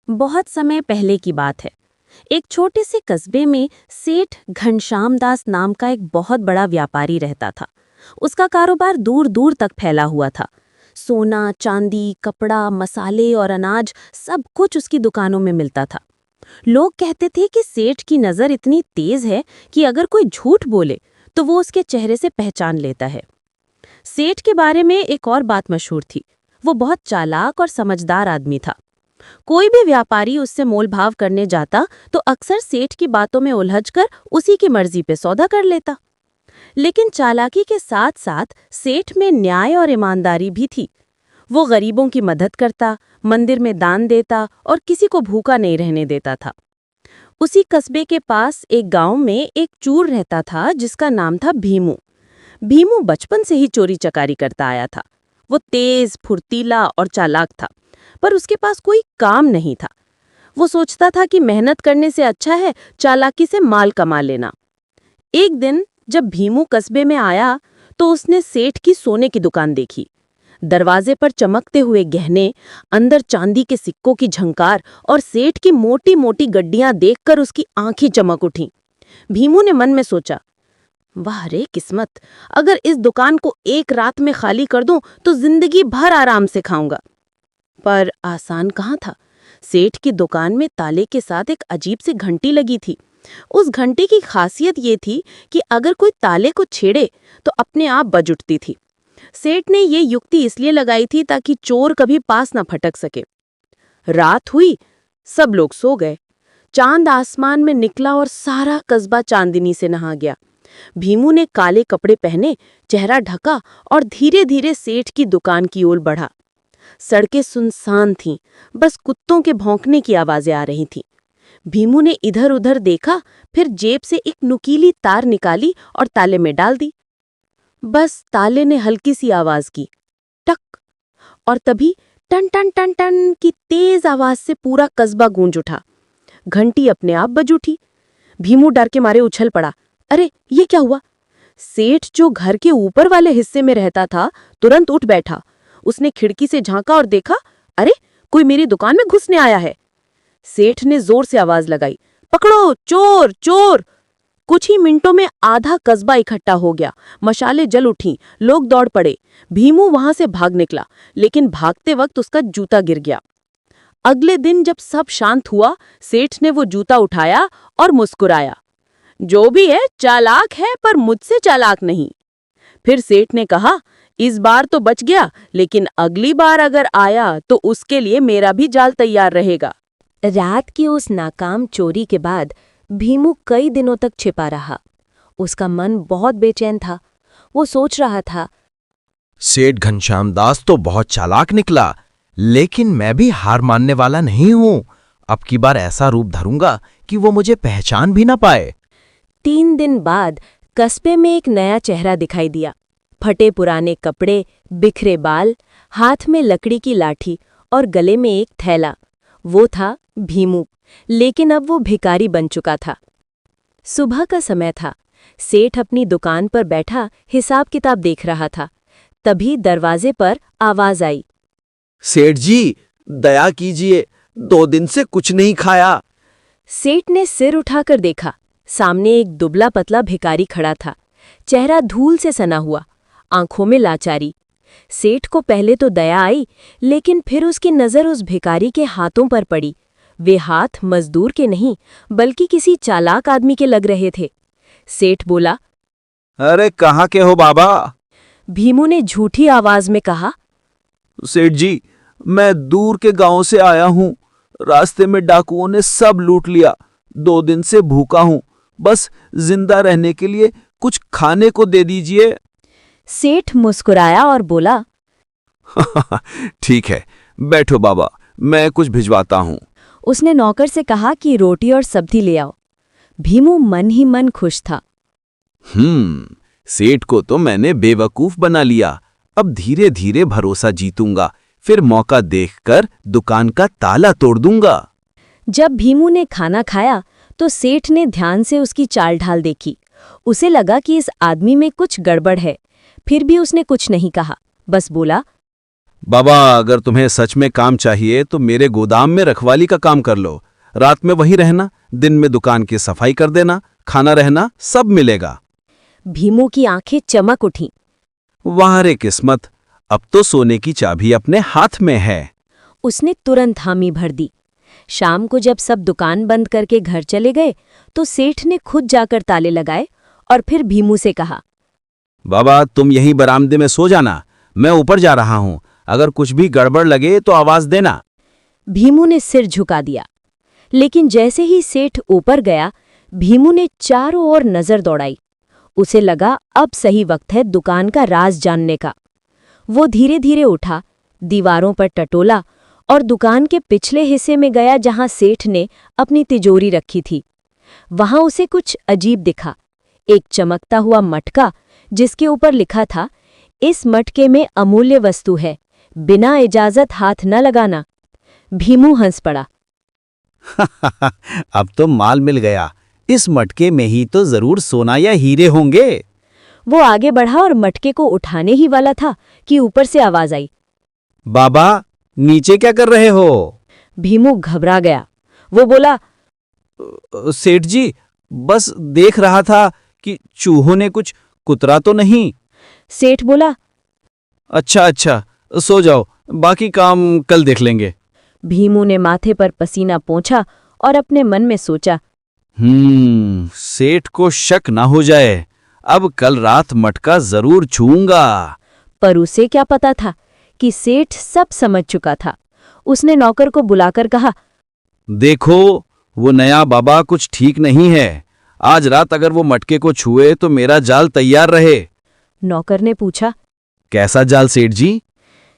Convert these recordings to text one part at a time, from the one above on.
बहुत समय पहले की बात है। एक छोटे से कस्बे में सेठ घनश्याम दास नाम का एक बहुत बड़ा व्यापारी रहता था। उसका कारोबार दूर दूर तक फैला हुआ था। सोना, चांदी, कपड़ा, मसाले और अनाज सब कुछ उसकी दुकानों में मिलता था। लोग कहते थे कि सेठ की नज़र इतनी तेज है कि अगर कोई झूठ बोले तो वो उसके चेहरे से पहचान लेता है। सेठ के बारे में एक और बात मशहूर थी। वो बहुत चालाक और समझदार आदमी था। कोई भी व्यापारी उससे मोलभाव करने जाता तो अक्सर सेठ की बातों में उलझकर उसी की मर्जी पे सौदा कर लेता। लेकिन चालाकी के साथ साथ सेठ में न्याय और ईमानदारी भी थी। वो गरीबों की मदद करता, मंदिर में दान देता और किसी को भूखा नहीं रहने देता था। उसी कस्बे के पास एक गांव में एक चूर रहता था जिसका नाम था भीमू। भीमू बचपन से ही चोरी चकारी करता आया था। वो तेज, फुर्तीला और चालाक था, पर उसके पास कोई काम नहीं था। वो सोचता था कि मेहनत करने से अच्छा है चालाकी से माल कमा लेना। एक दिन जब भीमू कस्बे में आया तो उसने सेठ की सोने की दुकान देखी। दरवाजे पर चमकते हुए गहने, अंदर चांदी के सिक्कों की झंकार और सेठ की मोटी मोटी गड्डियां देखकर उसकी आंखें चमक उठीं। भीमू ने मन में सोचा, वाह रे किस्मत, अगर इस दुकान को एक रात में खाली कर दूं तो जिंदगी भर आराम से खाऊंगा। पर आसान कहाँ था। सेठ की दुकान में ताले के साथ एक अजीब सी घंटी लगी थी। उस घंटी की खासियत ये थी कि अगर कोई ताले को छेड़े तो अपने आप बज उठती थी। सेठ ने ये युक्ति इसलिए लगाई थी ताकि चोर कभी पास न फटक सके। रात हुई, सब लोग सो गए। चांद आसमान में निकला और सारा कस्बा चांदनी से नहा गया। भीमू ने काले कपड़े पहने, चेहरा ढका और धीरे धीरे सेठ की दुकान की ओर बढ़ा। सड़कें सुनसान थीं, बस कुत्तों के भौंकने की आवाजें आ रही थीं। भीमू ने इधर उधर देखा, फिर जेब से एक नुकीली तार निकाली और ताले में डाल दी। बस ताले ने हल्की सी आवाज की, टक, और तभी टन टन टन टन की तेज आवाज से पूरा कस्बा गूंज उठा। घंटी अपने आप बज उठी। भीमू डर के मारे उछल पड़ा। अरे ये क्या हुआ? सेठ जो घर के ऊपर वाले हिस्से में रहता था तुरंत उठ बैठा। उसने खिड़की से झांका और देखा, अरे कोई मेरी दुकान में घुसने आया है। सेठ ने जोर से आवाज लगाई, पकड़ो चोर चोर। कुछ ही मिनटों में आधा कस्बा इकट्ठा हो गया। मशालें जल उठीं, लोग दौड़ पड़े। भीमू वहां से भाग निकला, लेकिन भागते वक्त उसका जूता गिर गया। अगले दिन जब सब शांत हुआ, सेठ ने वो जूता उठाया और मुस्कुराया, जो भी है चालाक है पर मुझसे चालाक नहीं। फिर सेठ ने कहा, इस बार तो बच गया, लेकिन अगली बार अगर आया तो उसके लिए मेरा भी जाल तैयार रहेगा। रात की उस नाकाम चोरी के बाद भीमू कई दिनों तक छिपा रहा। उसका मन बहुत बेचैन था। वो सोच रहा था, सेठ घनश्याम दास तो बहुत चालाक निकला, लेकिन मैं भी हार मानने वाला नहीं हूं। अब की बार ऐसा रूप धरूंगा कि वो मुझे पहचान भी ना पाए। 3 दिन बाद कस्बे में एक नया चेहरा दिखाई दिया। फटे पुराने कपड़े, बिखरे बाल, हाथ में लकड़ी की लाठी और गले में एक थैला। वो था भीमू, लेकिन अब वो भिखारी बन चुका था। सुबह का समय था। सेठ अपनी दुकान पर बैठा हिसाब किताब देख रहा था। तभी दरवाजे पर आवाज आई, सेठ जी, दया कीजिए, 2 दिन से कुछ नहीं खाया। सेठ ने सिर उठाकर देखा। सामने एक दुबला पतला भिखारी खड़ा था। चेहरा धूल से सना हुआ, आंखों में लाचारी। सेठ को पहले तो दया आई, लेकिन फिर उसकी नजर उस भिखारी के हाथों पर पड़ी। वे हाथ मजदूर के नहीं, बल्कि किसी चालाक आदमी के लग रहे थे। सेठ बोला, अरे कहाँ के हो बाबा? भीमू ने झूठी आवाज में कहा, सेठ जी, मैं दूर के गांव से आया हूं। रास्ते में डाकुओं ने सब लूट लिया। 2 दिन से भूखा हूं। बस जिंदा रहने के लिए कुछ खाने को दे दीजिए। सेठ मुस्कुराया और बोला, ठीक है, बैठो बाबा, मैं कुछ भिजवाता हूं। उसने नौकर से कहा कि रोटी और सब्जी ले आओ। भीमू मन ही मन खुश था। सेठ को तो मैंने बेवकूफ बना लिया। अब धीरे धीरे भरोसा जीतूंगा, फिर मौका देखकर दुकान का ताला तोड़ दूंगा। जब भीमू ने खाना खाया तो सेठ ने ध्यान से उसकी चाल ढाल देखी। उसे लगा कि इस आदमी में कुछ गड़बड़ है। फिर भी उसने कुछ नहीं कहा, बस बोला, बाबा, अगर तुम्हें सच में काम चाहिए तो मेरे गोदाम में रखवाली का काम कर लो। रात में वहीं रहना, दिन में दुकान की सफाई कर देना, खाना रहना सब मिलेगा। भीमू की आंखें चमक उठीं। वाह रे किस्मत, अब तो सोने की चाबी अपने हाथ में है। उसने तुरंत हामी भर दी। शाम को जब सब दुकान बंद करके घर चले गए तो सेठ ने खुद जाकर ताले लगाए और फिर भीमू से कहा, बाबा, तुम यहीं बरामदे में सो जाना, मैं ऊपर जा रहा हूं। अगर कुछ भी गड़बड़ लगे तो आवाज देना। भीमू ने सिर झुका दिया। लेकिन जैसे ही सेठ ऊपर गया, भीमू ने चारों ओर नजर दौड़ाई। उसे लगा अब सही वक्त है दुकान का राज जानने का। वो धीरे धीरे उठा, दीवारों पर टटोला और दुकान के पिछले हिस्से में गया जहां सेठ ने अपनी तिजोरी रखी थी। वहां उसे कुछ अजीब दिखा। एक चमकता हुआ मटका जिसके ऊपर लिखा था, इस मटके में अमूल्य वस्तु है, बिना इजाजत हाथ न लगाना। भीमू हंस पड़ा। अब तो माल मिल गया। इस मटके में ही तो जरूर सोना या हीरे होंगे। वो आगे बढ़ा और मटके को उठाने ही वाला था कि ऊपर से आवाज आई, बाबा, नीचे क्या कर रहे हो? भीमू घबरा गया। वो बोला, सेठ जी, बस देख रहा था कि चूहों ने कुछ कुतरा तो नहीं। सेठ बोला, अच्छा अच्छा, सो जाओ, बाकी काम कल देख लेंगे। भीमू ने माथे पर पसीना पोंछा और अपने मन में सोचा, सेठ को शक ना हो जाए। अब कल रात मटका जरूर छूऊंगा। पर उसे क्या पता था कि सेठ सब समझ चुका था। उसने नौकर को बुलाकर कहा, देखो, वो नया बाबा कुछ ठीक नहीं है। आज रात अगर वो मटके को छुए तो मेरा जाल तैयार रहे। नौकर ने पूछा, कैसा जाल सेठ जी?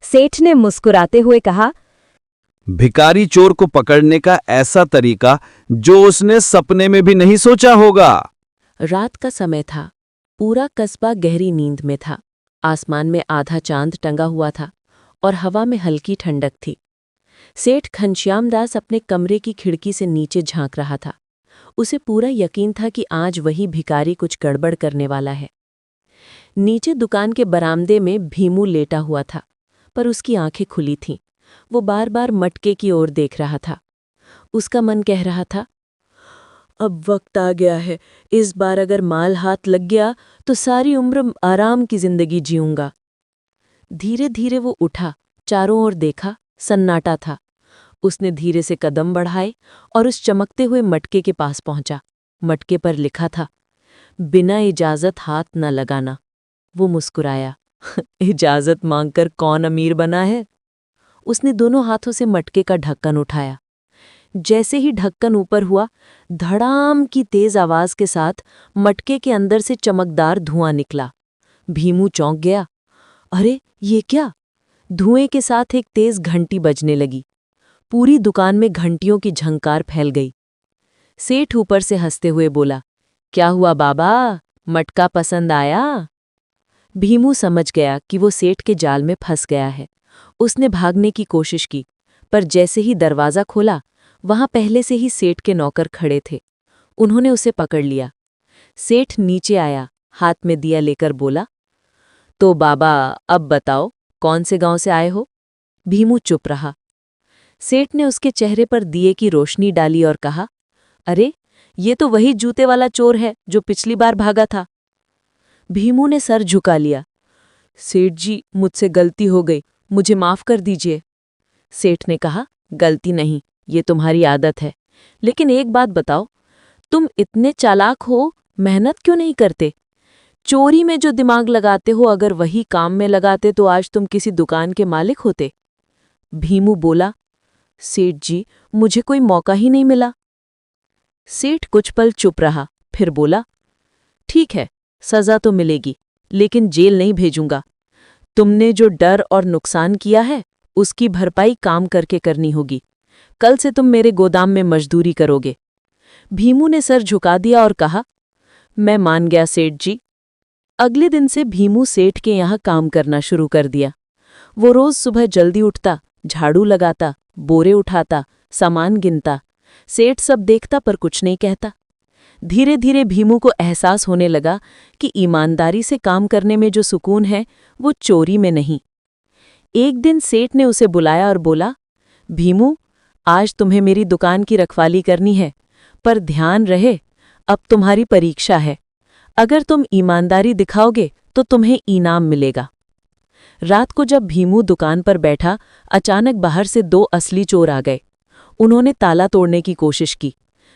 सेठ ने मुस्कुराते हुए कहा, भिखारी चोर को पकड़ने का ऐसा तरीका जो उसने सपने में भी नहीं सोचा होगा। रात का समय था। पूरा कस्बा गहरी नींद में था। आसमान में आधा चांद टंगा हुआ था और हवा में हल्की ठंडक थी। सेठ घनश्याम दास अपने कमरे की खिड़की से नीचे झांक रहा था। उसे पूरा यकीन था कि आज वही भिखारी कुछ गड़बड़ करने वाला है। नीचे दुकान के बरामदे में भीमू लेटा हुआ था, पर उसकी आंखें खुली थीं। वो बार बार मटके की ओर देख रहा था। उसका मन कह रहा था, अब वक्त आ गया है, इस बार अगर माल हाथ लग गया तो सारी उम्र आराम की जिंदगी जीऊंगा। धीरे धीरे वो उठा, चारों ओर देखा, सन्नाटा था। उसने धीरे से कदम बढ़ाए और उस चमकते हुए मटके के पास पहुंचा। मटके पर लिखा था, बिना इजाजत हाथ न लगाना। वो मुस्कुराया। इजाजत मांगकर कौन अमीर बना है? उसने दोनों हाथों से मटके का ढक्कन उठाया। जैसे ही ढक्कन ऊपर हुआ, धड़ाम की तेज आवाज के साथ मटके के अंदर से चमकदार धुआं निकला। भीमू चौंक गया। अरे, ये क्या? धुएं के साथ एक तेज घंटी बजने लगी। पूरी दुकान में घंटियों की झंकार फैल गई। सेठ ऊपर से हंसते हुए बोला, क्या हुआ बाबा, मटका पसंद आया? भीमू समझ गया कि वो सेठ के जाल में फंस गया है। उसने भागने की कोशिश की, पर जैसे ही दरवाज़ा खोला, वहां पहले से ही सेठ के नौकर खड़े थे। उन्होंने उसे पकड़ लिया। सेठ नीचे आया, हाथ में दिया लेकर बोला, तो बाबा, अब बताओ, कौन से गांव से आए हो? भीमू चुप रहा। सेठ ने उसके चेहरे पर दिए की रोशनी डाली और कहा, अरे, ये तो वही जूते वाला चोर है जो पिछली बार भागा था। भीमू ने सर झुका लिया। सेठ जी, मुझसे गलती हो गई, मुझे माफ कर दीजिए। सेठ ने कहा, गलती नहीं, ये तुम्हारी आदत है। लेकिन एक बात बताओ, तुम इतने चालाक हो, मेहनत क्यों नहीं करते? चोरी में जो दिमाग लगाते हो, अगर वही काम में लगाते तो आज तुम किसी दुकान के मालिक होते। भीमू बोला, सेठ जी, मुझे कोई मौका ही नहीं मिला। सेठ कुछ पल चुप रहा, फिर बोला, ठीक है, सजा तो मिलेगी, लेकिन जेल नहीं भेजूंगा। तुमने जो डर और नुकसान किया है, उसकी भरपाई काम करके करनी होगी। कल से तुम मेरे गोदाम में मजदूरी करोगे। भीमू ने सर झुका दिया और कहा, मैं मान गया सेठ जी। अगले दिन से भीमू सेठ के यहाँ काम करना शुरू कर दिया। वो रोज सुबह जल्दी उठता, झाड़ू लगाता, बोरे उठाता, सामान गिनता। सेठ सब देखता पर कुछ नहीं कहता। धीरे धीरे भीमू को एहसास होने लगा कि ईमानदारी से काम करने में जो सुकून है, वो चोरी में नहीं। एक दिन सेठ ने उसे बुलाया और बोला, भीमू, आज तुम्हें मेरी दुकान की रखवाली करनी है, पर ध्यान रहे, अब तुम्हारी परीक्षा है। अगर तुम ईमानदारी दिखाओगे तो तुम्हें इनाम मिलेगा। रात को जब भीमू दुकान पर बैठा, अचानक बाहर से 2 असली चोर आ गए। उन्होंने ताला तोड़ने की कोशिश की।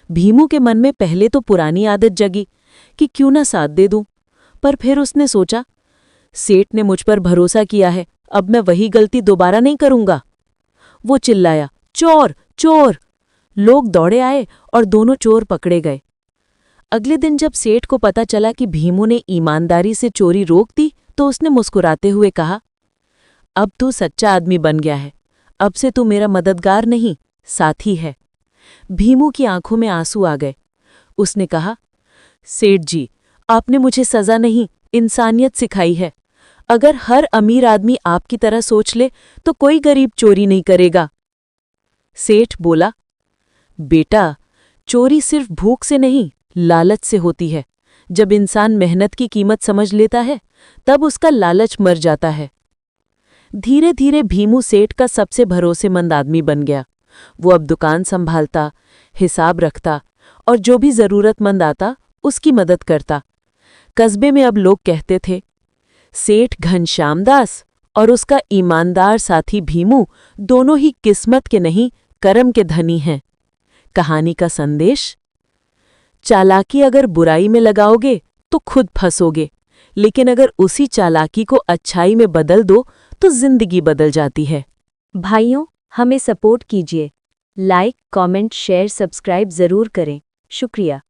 भीमू के मन में पहले तो पुरानी आदत जगी कि क्यों ना साथ दे दूं, पर फिर उसने सोचा, सेठ ने मुझ पर भरोसा किया है, अब मैं वही गलती दोबारा नहीं करूंगा। वो चिल्लाया, चोर चोर! लोग दौड़े आए और दोनों चोर पकड़े गए। अगले दिन जब सेठ को पता चला कि भीमू ने ईमानदारी से चोरी रोक दी, तो उसने मुस्कुराते हुए कहा, अब तू सच्चा आदमी बन गया है, अब से तू मेरा मददगार नहीं, साथी है। भीमू की आंखों में आंसू आ गए। उसने कहा, सेठ जी, आपने मुझे सजा नहीं, इंसानियत सिखाई है। अगर हर अमीर आदमी आपकी तरह सोच ले तो कोई गरीब चोरी नहीं करेगा। सेठ बोला, बेटा, चोरी सिर्फ भूख से नहीं, लालच से होती है। जब इंसान मेहनत की कीमत समझ लेता है, तब उसका लालच मर जाता है। धीरे धीरे भीमू सेठ का सबसे भरोसेमंद आदमी बन गया। वो अब दुकान संभालता, हिसाब रखता और जो भी जरूरतमंद आता उसकी मदद करता। कस्बे में अब लोग कहते थे, सेठ घनश्याम दास और उसका ईमानदार साथी भीमू दोनों ही किस्मत के नहीं, कर्म के धनी हैं। कहानी का संदेश, चालाकी अगर बुराई में लगाओगे तो खुद फंसोगे, लेकिन अगर उसी चालाकी को अच्छाई में बदल दो तो जिंदगी बदल जाती है। भाइयों, हमें सपोर्ट कीजिए। लाइक, कमेंट, शेयर, सब्सक्राइब जरूर करें। शुक्रिया।